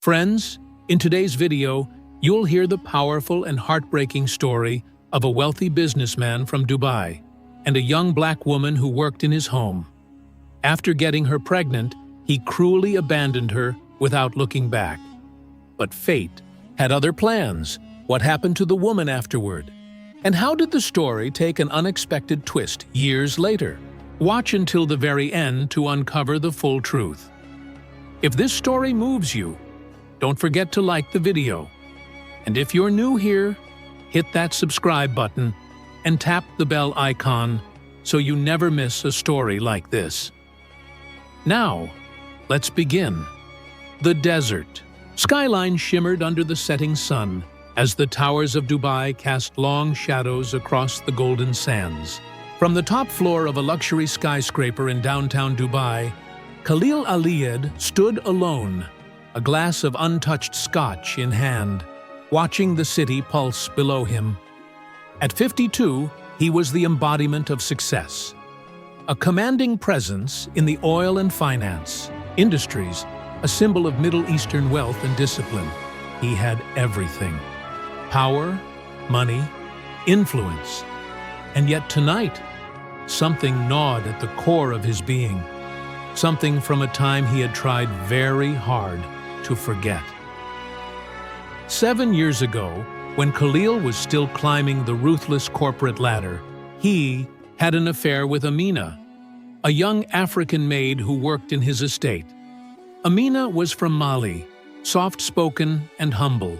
Friends, in today's video, you'll hear the powerful and heartbreaking story of a wealthy businessman from Dubai and a young black woman who worked in his home. After getting her pregnant, he cruelly abandoned her without looking back. But fate had other plans. What happened to the woman afterward? And how did the story take an unexpected twist years later? Watch until the very end to uncover the full truth. If this story moves you, don't forget to like the video. And if you're new here, hit that subscribe button and tap the bell icon so you never miss a story like this. Now, let's begin. The desert. Skyline shimmered under the setting sun as the towers of Dubai cast long shadows across the golden sands. From the top floor of a luxury skyscraper in downtown Dubai, Khalil Alayed stood alone, a glass of untouched scotch in hand, watching the city pulse below him. At 52, he was the embodiment of success. A commanding presence in the oil and finance industries, a symbol of Middle Eastern wealth and discipline. He had everything: power, money, influence. And yet tonight, something gnawed at the core of his being. Something from a time he had tried very hard to forget. 7 years ago, when Khalil was still climbing the ruthless corporate ladder, he had an affair with Amina, a young African maid who worked in his estate. Amina was from Mali, soft-spoken and humble,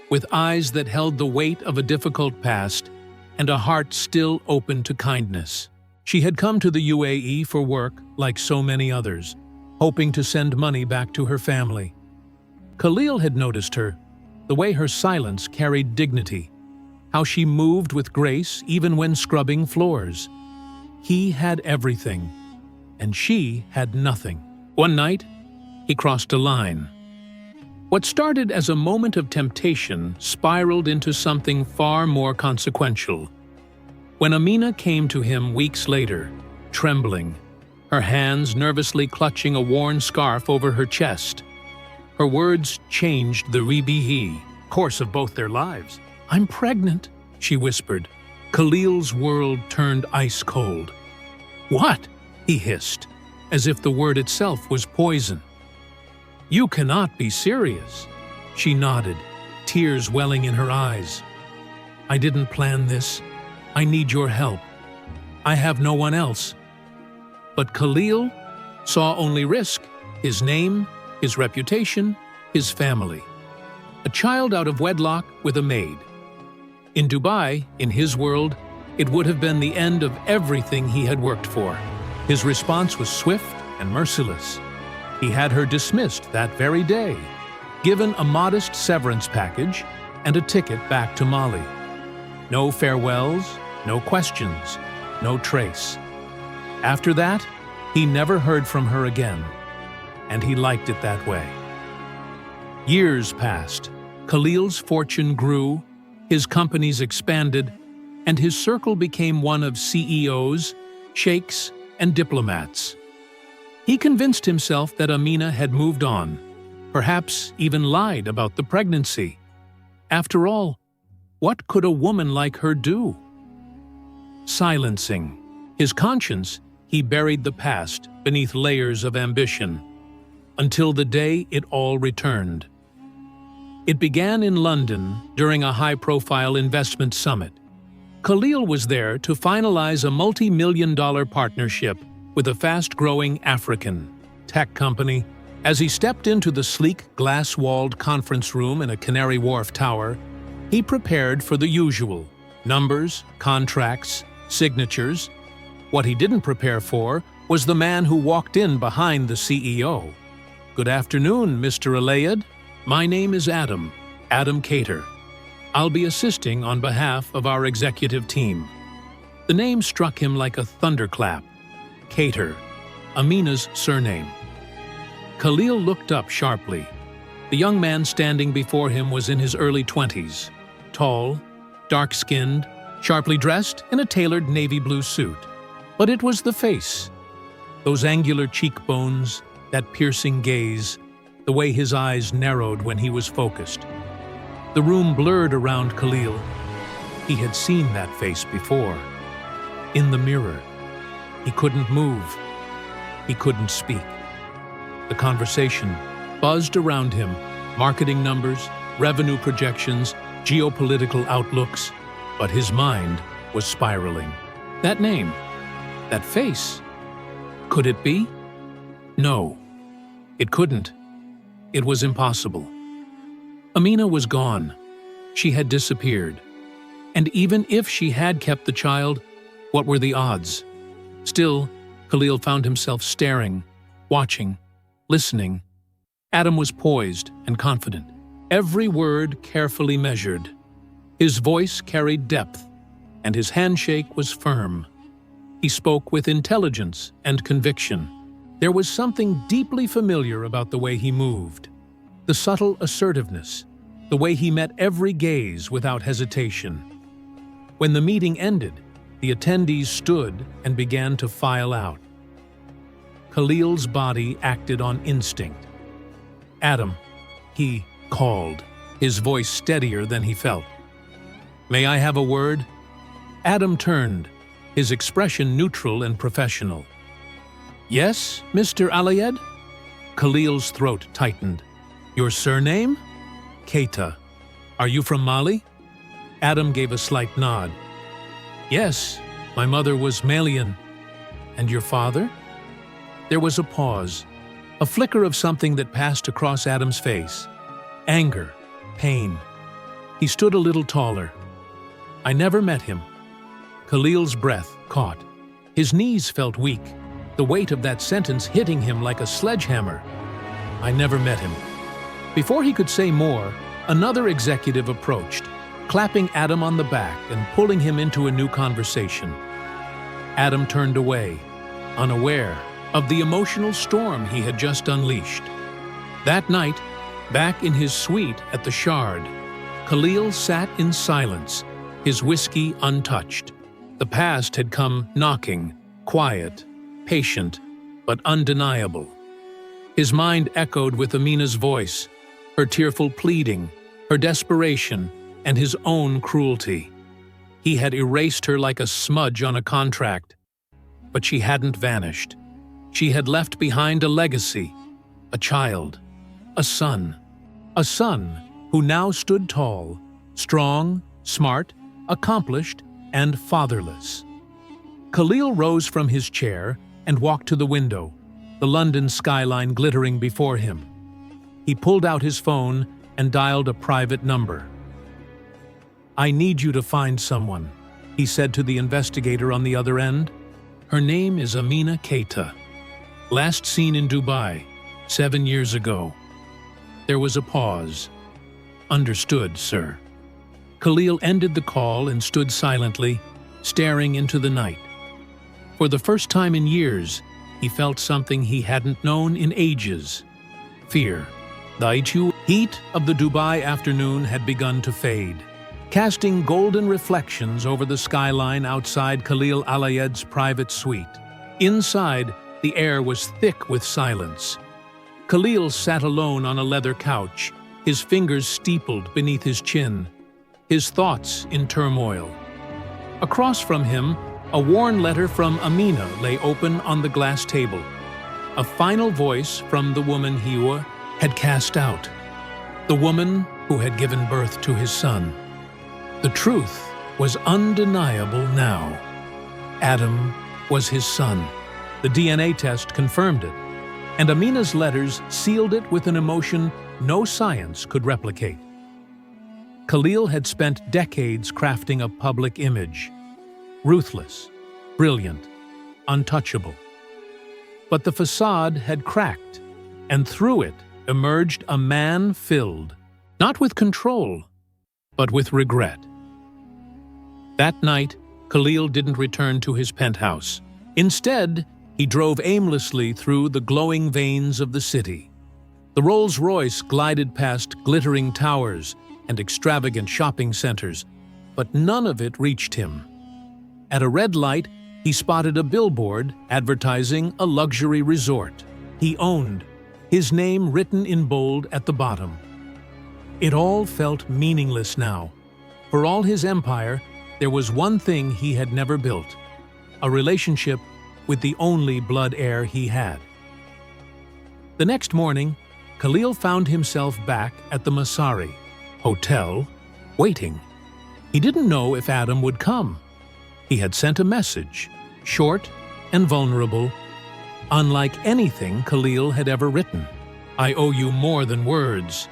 with eyes that held the weight of a difficult past and a heart still open to kindness. She had come to the UAE for work like so many others, hoping to send money back to her family. Khalil had noticed her, the way her silence carried dignity, how she moved with grace even when scrubbing floors. He had everything, and she had nothing. One night, he crossed a line. What started as a moment of temptation spiraled into something far more consequential. When Amina came to him weeks later, trembling, her hands nervously clutching a worn scarf over her chest, her words changed the course of both their lives. "I'm pregnant," she whispered. Khalil's world turned ice cold. "What?" he hissed, as if the word itself was poison. "You cannot be serious." She nodded, tears welling in her eyes. "I didn't plan this. I need your help. I have no one else." But Khalil saw only risk: his name, his reputation, his family. A child out of wedlock with a maid. In Dubai, in his world, it would have been the end of everything he had worked for. His response was swift and merciless. He had her dismissed that very day, given a modest severance package and a ticket back to Mali. No farewells, no questions, no trace. After that, he never heard from her again, and he liked it that way. Years passed. Khalil's fortune grew, his companies expanded, and his circle became one of CEOs, sheikhs, and diplomats. He convinced himself that Amina had moved on, perhaps even lied about the pregnancy. After all, what could a woman like her do? Silencing his conscience, he buried the past beneath layers of ambition, until the day it all returned. It began in London during a high-profile investment summit. Khalil was there to finalize a multi-million-dollar partnership with a fast-growing African tech company. As he stepped into the sleek, glass-walled conference room in a Canary Wharf tower, he prepared for the usual: numbers, contracts, signatures. What he didn't prepare for was the man who walked in behind the CEO. "Good afternoon, Mr. Alayed. My name is Adam Cater. I'll be assisting on behalf of our executive team." The name struck him like a thunderclap. Cater, Amina's surname. Khalil looked up sharply. The young man standing before him was in his early 20s, tall, dark-skinned, sharply dressed in a tailored navy blue suit. But it was the face, those angular cheekbones, that piercing gaze. the way his eyes narrowed when he was focused. The room blurred around Khalil. He had seen that face before. In the mirror. He couldn't move. He couldn't speak. The conversation buzzed around him, marketing numbers, revenue projections, geopolitical outlooks, but his mind was spiraling. That name, that face, could it be? No, it couldn't. It was impossible. Amina was gone. She had disappeared. And even if she had kept the child, what were the odds? Still, Khalil found himself staring, watching, listening. Adam was poised and confident, every word carefully measured. His voice carried depth, and his handshake was firm. He spoke with intelligence and conviction. There was something deeply familiar about the way he moved. The subtle assertiveness, the way he met every gaze without hesitation. When the meeting ended, the attendees stood and began to file out. Khalil's body acted on instinct. Adam, he called, his voice steadier than he felt. "May I have a word?" Adam turned, his expression neutral and professional. "Yes, Mr. Alayed?" Khalil's throat tightened. "Your surname?" "Keita. Are you from Mali?" Adam gave a slight nod. "Yes, my mother was Malian. And your father?" There was a pause, a flicker of something that passed across Adam's face. Anger, pain. He stood a little taller. "I never met him." Khalil's breath caught. His knees felt weak, the weight of that sentence hitting him like a sledgehammer. "I never met him." Before he could say more, another executive approached, clapping Adam on the back and pulling him into a new conversation. Adam turned away, unaware of the emotional storm he had just unleashed. That night, back in his suite at the Shard, Khalil sat in silence, his whiskey untouched. The past had come knocking, quiet, patient, but undeniable. His mind echoed with Amina's voice, her tearful pleading, her desperation, and his own cruelty. He had erased her like a smudge on a contract. But she hadn't vanished. She had left behind a legacy, a child, a son who now stood tall, strong, smart, accomplished, and fatherless. Khalil rose from his chair and walked to the window, the London skyline glittering before him. He pulled out his phone and dialed a private number. "I need you to find someone," he said to the investigator on the other end. "Her name is Amina Keita. Last seen in Dubai, 7 years ago." There was a pause. "Understood, sir." Khalil ended the call and stood silently, staring into the night. For the first time in years, he felt something he hadn't known in ages: fear. The heat of the Dubai afternoon had begun to fade, casting golden reflections over the skyline outside Khalil Alayed's private suite. Inside, the air was thick with silence. Khalil sat alone on a leather couch, his fingers steepled beneath his chin, his thoughts in turmoil. Across from him, a worn letter from Amina lay open on the glass table. A final voice from the woman he had cast out, the woman who had given birth to his son. The truth was undeniable now. Adam was his son. The DNA test confirmed it, and Amina's letters sealed it with an emotion no science could replicate. Khalil had spent decades crafting a public image. Ruthless, brilliant, untouchable. But the facade had cracked, and through it emerged a man filled, not with control, but with regret. That night, Khalil didn't return to his penthouse. Instead, he drove aimlessly through the glowing veins of the city. The Rolls-Royce glided past glittering towers and extravagant shopping centers, but none of it reached him. At a red light, he spotted a billboard advertising a luxury resort he owned, his name written in bold at the bottom. It all felt meaningless now. For all his empire, there was one thing he had never built: a relationship with the only blood heir he had. The next morning, Khalil found himself back at the Masari Hotel, waiting. He didn't know if Adam would come. He had sent a message, short and vulnerable, unlike anything Khalil had ever written. "I owe you more than words.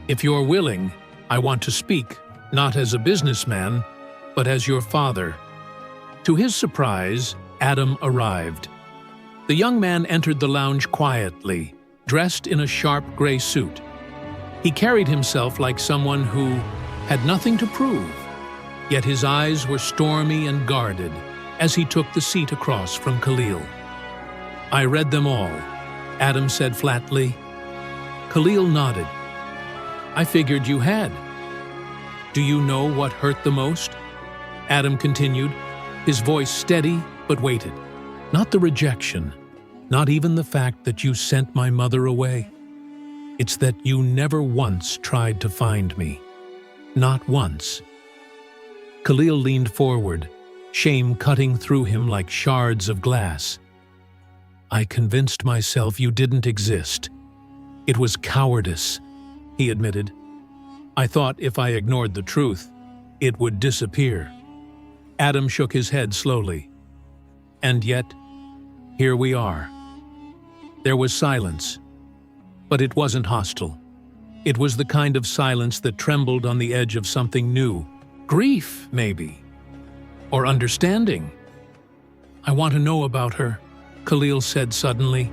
If you're willing, I want to speak, not as a businessman, but as your father." To his surprise, Adam arrived. The young man entered the lounge quietly, dressed in a sharp gray suit. He carried himself like someone who had nothing to prove, yet his eyes were stormy and guarded as he took the seat across from Khalil. "I read them all," Adam said flatly. Khalil nodded. "I figured you had." "Do you know what hurt the most?" Adam continued, his voice steady but weighted. "Not the rejection, not even the fact that you sent my mother away. It's that you never once tried to find me. Not once." Khalil leaned forward, shame cutting through him like shards of glass. "I convinced myself you didn't exist. It was cowardice," he admitted. "I thought if I ignored the truth, it would disappear." Adam shook his head slowly. "And yet, here we are." There was silence, but it wasn't hostile. It was the kind of silence that trembled on the edge of something new. Grief, maybe. Or understanding. "I want to know about her," Khalil said suddenly.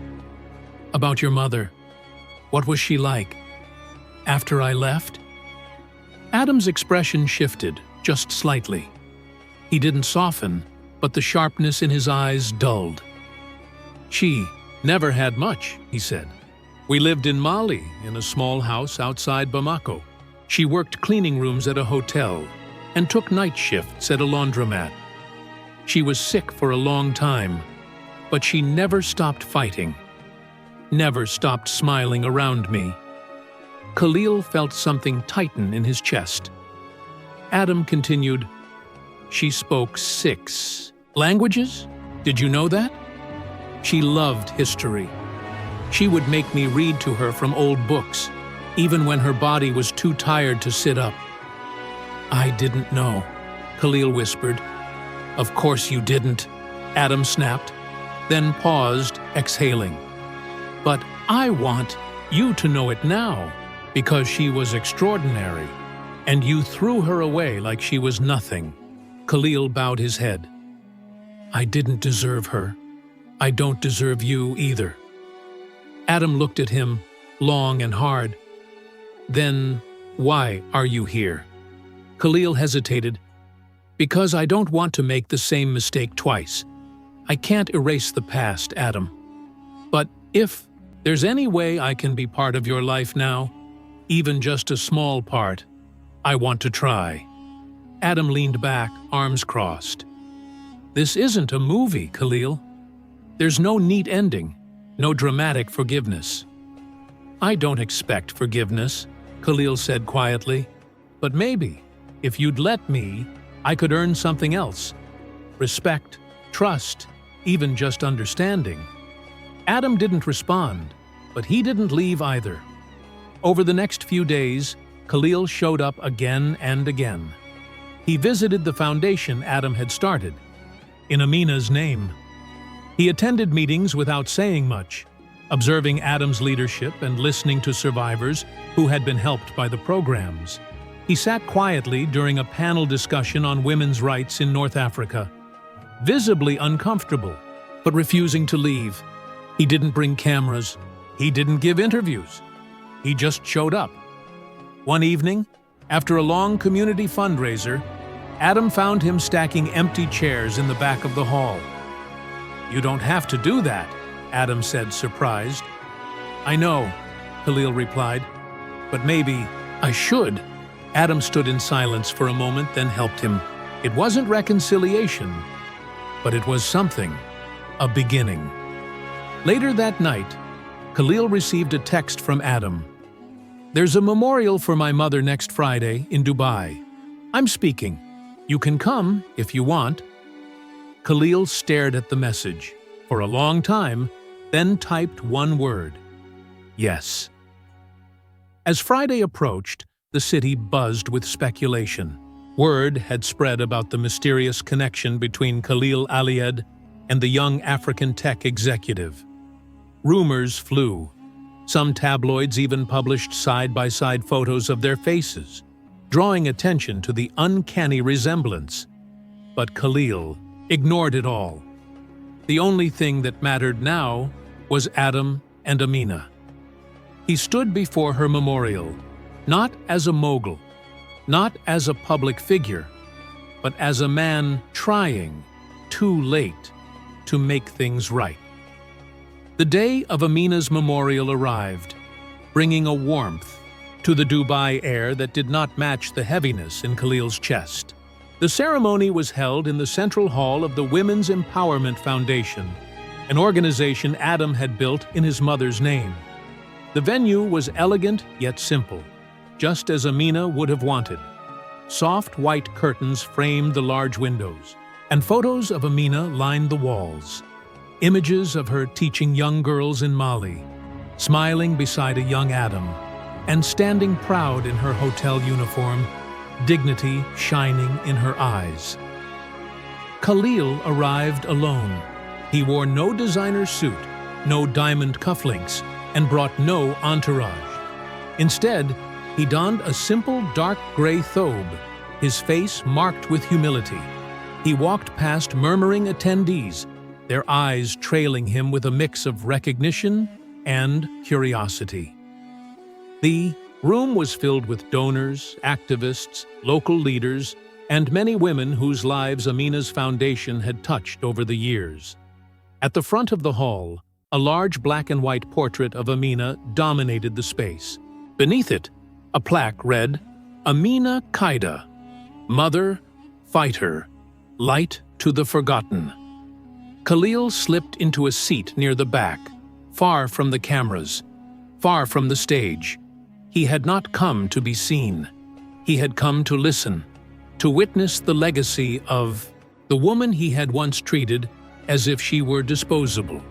"About your mother. What was she like? After I left?" Adam's expression shifted, just slightly. He didn't soften, but the sharpness in his eyes dulled. "She never had much," he said. "We lived in Mali, in a small house outside Bamako. She worked cleaning rooms at a hotel and took night shifts at a laundromat. She was sick for a long time, but she never stopped fighting, never stopped smiling around me." Khalil felt something tighten in his chest. Adam continued, "She spoke 6 languages? Did you know that? She loved history. She would make me read to her from old books, even when her body was too tired to sit up." "I didn't know," Khalil whispered. "Of course you didn't," Adam snapped, then paused, exhaling. "But I want you to know it now, because she was extraordinary, and you threw her away like she was nothing." Khalil bowed his head. "I didn't deserve her. I don't deserve you either." Adam looked at him, long and hard. "Then why are you here?" Khalil hesitated. "Because I don't want to make the same mistake twice. I can't erase the past, Adam. But if there's any way I can be part of your life now, even just a small part, I want to try." Adam leaned back, arms crossed. "This isn't a movie, Khalil. There's no neat ending, no dramatic forgiveness." "I don't expect forgiveness," Khalil said quietly. "But maybe, if you'd let me, I could earn something else. Respect, trust, even just understanding." Adam didn't respond, but he didn't leave either. Over the next few days, Khalil showed up again and again. He visited the foundation Adam had started, in Amina's name. He attended meetings without saying much, observing Adam's leadership and listening to survivors who had been helped by the programs. He sat quietly during a panel discussion on women's rights in North Africa, visibly uncomfortable, but refusing to leave. He didn't bring cameras. He didn't give interviews. He just showed up. One evening, after a long community fundraiser, Adam found him stacking empty chairs in the back of the hall. "You don't have to do that," Adam said, surprised. "I know," Khalil replied, "but maybe I should." Adam stood in silence for a moment, then helped him. It wasn't reconciliation, but it was something, a beginning. Later that night, Khalil received a text from Adam. "There's a memorial for my mother next Friday in Dubai. I'm speaking. You can come if you want." Khalil stared at the message for a long time, then typed one word: yes. As Friday approached, the city buzzed with speculation. Word had spread about the mysterious connection between Khalil Alayed and the young African tech executive. Rumors flew. Some tabloids even published side-by-side photos of their faces, drawing attention to the uncanny resemblance. But Khalil ignored it all. The only thing that mattered now was Adam and Amina. He stood before her memorial, not as a mogul, not as a public figure, but as a man trying, too late, to make things right. The day of Amina's memorial arrived, bringing a warmth to the Dubai air that did not match the heaviness in Khalil's chest. The ceremony was held in the central hall of the Women's Empowerment Foundation, an organization Adam had built in his mother's name. The venue was elegant yet simple, just as Amina would have wanted. Soft white curtains framed the large windows, and photos of Amina lined the walls. Images of her teaching young girls in Mali, smiling beside a young Adam, and standing proud in her hotel uniform, dignity shining in her eyes. Khalil arrived alone. He wore no designer suit, no diamond cufflinks, and brought no entourage. Instead, he donned a simple dark gray thobe, his face marked with humility. He walked past murmuring attendees, their eyes trailing him with a mix of recognition and curiosity. The room was filled with donors, activists, local leaders, and many women whose lives Amina's foundation had touched over the years. At the front of the hall, a large black and white portrait of Amina dominated the space. Beneath it, a plaque read, "Amina Qaida, Mother, Fighter, Light to the Forgotten." Khalil slipped into a seat near the back, far from the cameras, far from the stage. He had not come to be seen. He had come to listen, to witness the legacy of the woman he had once treated as if she were disposable.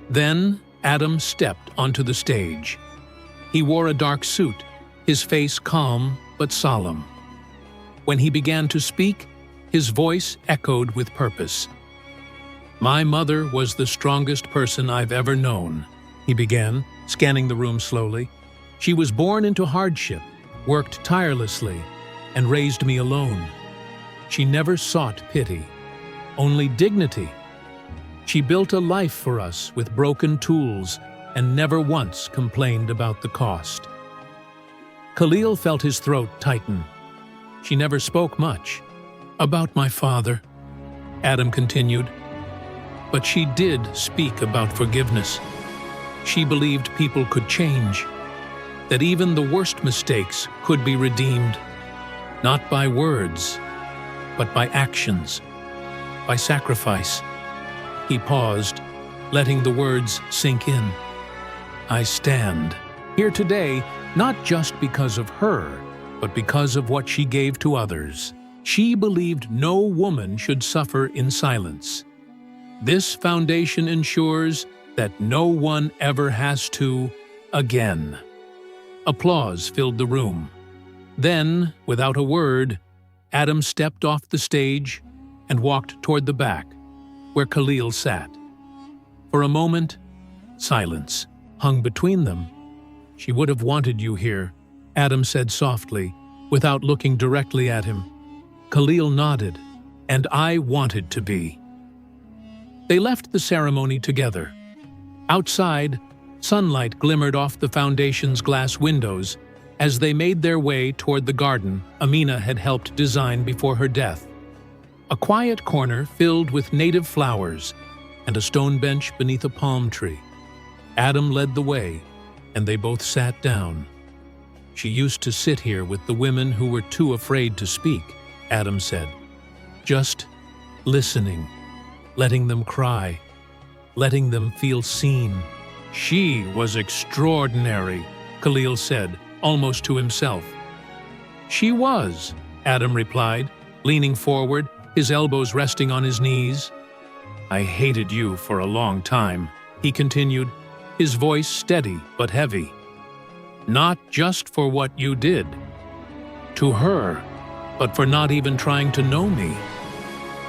Then Adam stepped onto the stage. He wore a dark suit, his face calm but solemn. When he began to speak, his voice echoed with purpose. "My mother was the strongest person I've ever known," he began, scanning the room slowly. "She was born into hardship, worked tirelessly, and raised me alone. She never sought pity, only dignity. She built a life for us with broken tools and never once complained about the cost." Khalil felt his throat tighten. "She never spoke much about my father," Adam continued. "But she did speak about forgiveness. She believed people could change, that even the worst mistakes could be redeemed, not by words, but by actions, by sacrifice." He paused, letting the words sink in. "I stand here today not just because of her, but because of what she gave to others. She believed no woman should suffer in silence. This foundation ensures that no one ever has to again." Applause filled the room. Then, without a word, Adam stepped off the stage and walked toward the back, where Khalil sat. For a moment, silence hung between them. "She would have wanted you here," Adam said softly, without looking directly at him. Khalil nodded, "And I wanted to be." They left the ceremony together. Outside, sunlight glimmered off the foundation's glass windows as they made their way toward the garden Amina had helped design before her death. A quiet corner filled with native flowers and a stone bench beneath a palm tree. Adam led the way, and they both sat down. "She used to sit here with the women who were too afraid to speak," Adam said. "Just listening, letting them cry, letting them feel seen. She was extraordinary, Khalil said, almost to himself. She was, Adam replied, leaning forward, his elbows resting on his knees. I hated you for a long time, he continued, his voice steady but heavy. Not just for what you did to her, but for not even trying to know me.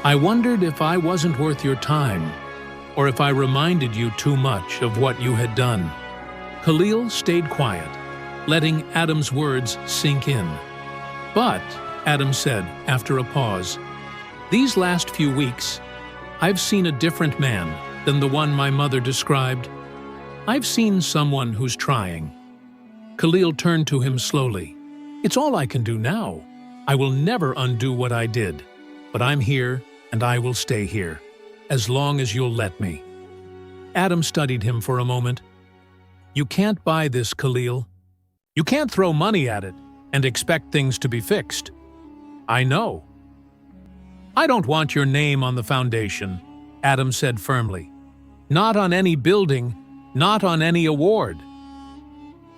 I wondered if I wasn't worth your time, or if I reminded you too much of what you had done. Khalil stayed quiet, letting Adam's words sink in. But, Adam said after a pause, these last few weeks, I've seen a different man than the one my mother described. I've seen someone who's trying. Khalil turned to him slowly. It's all I can do now. I will never undo what I did, but I'm here and I will stay here, as long as you'll let me. Adam studied him for a moment. You can't buy this, Khalil. You can't throw money at it and expect things to be fixed. I know. I don't want your name on the foundation, Adam said firmly. Not on any building, not on any award.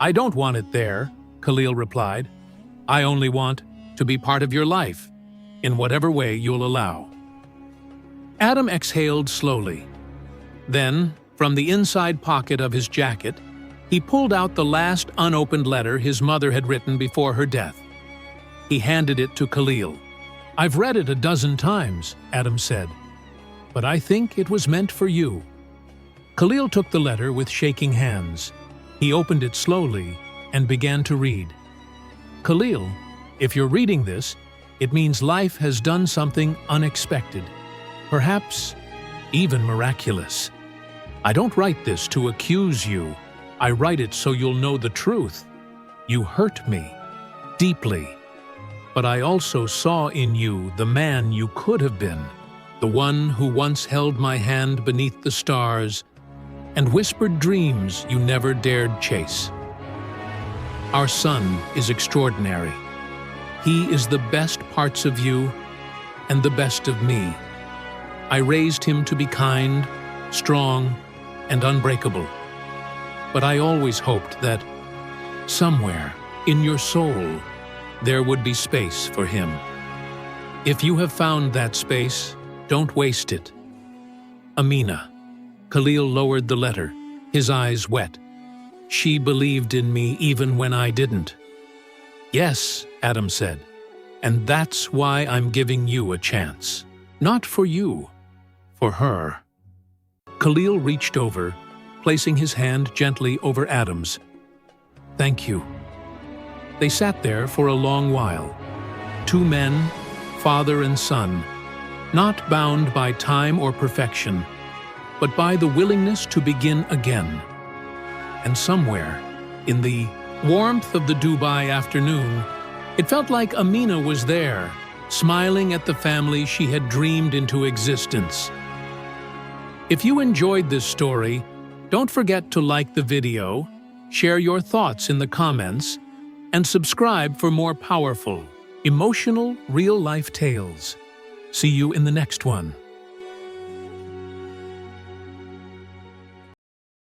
I don't want it there, Khalil replied. I only want to be part of your life, in whatever way you'll allow. Adam exhaled slowly. Then, from the inside pocket of his jacket, he pulled out the last unopened letter his mother had written before her death. He handed it to Khalil. I've read it a dozen times, Adam said, but I think it was meant for you. Khalil took the letter with shaking hands. He opened it slowly and began to read. Khalil, if you're reading this, it means life has done something unexpected, perhaps even miraculous. I don't write this to accuse you. I write it so you'll know the truth. You hurt me, deeply. But I also saw in you the man you could have been, the one who once held my hand beneath the stars and whispered dreams you never dared chase. Our son is extraordinary. He is the best parts of you and the best of me. I raised him to be kind, strong, and unbreakable. But I always hoped that somewhere in your soul there would be space for him. If you have found that space, don't waste it. Amina. Khalil lowered the letter, his eyes wet. She believed in me even when I didn't. Yes, Adam said, and that's why I'm giving you a chance. Not for you, for her. Khalil reached over, placing his hand gently over Adam's. Thank you. They sat there for a long while. Two men, father and son, not bound by time or perfection, but by the willingness to begin again. And somewhere, in the warmth of the Dubai afternoon, it felt like Amina was there, smiling at the family she had dreamed into existence. If you enjoyed this story, don't forget to like the video, share your thoughts in the comments, and subscribe for more powerful, emotional, real-life tales. See you in the next one.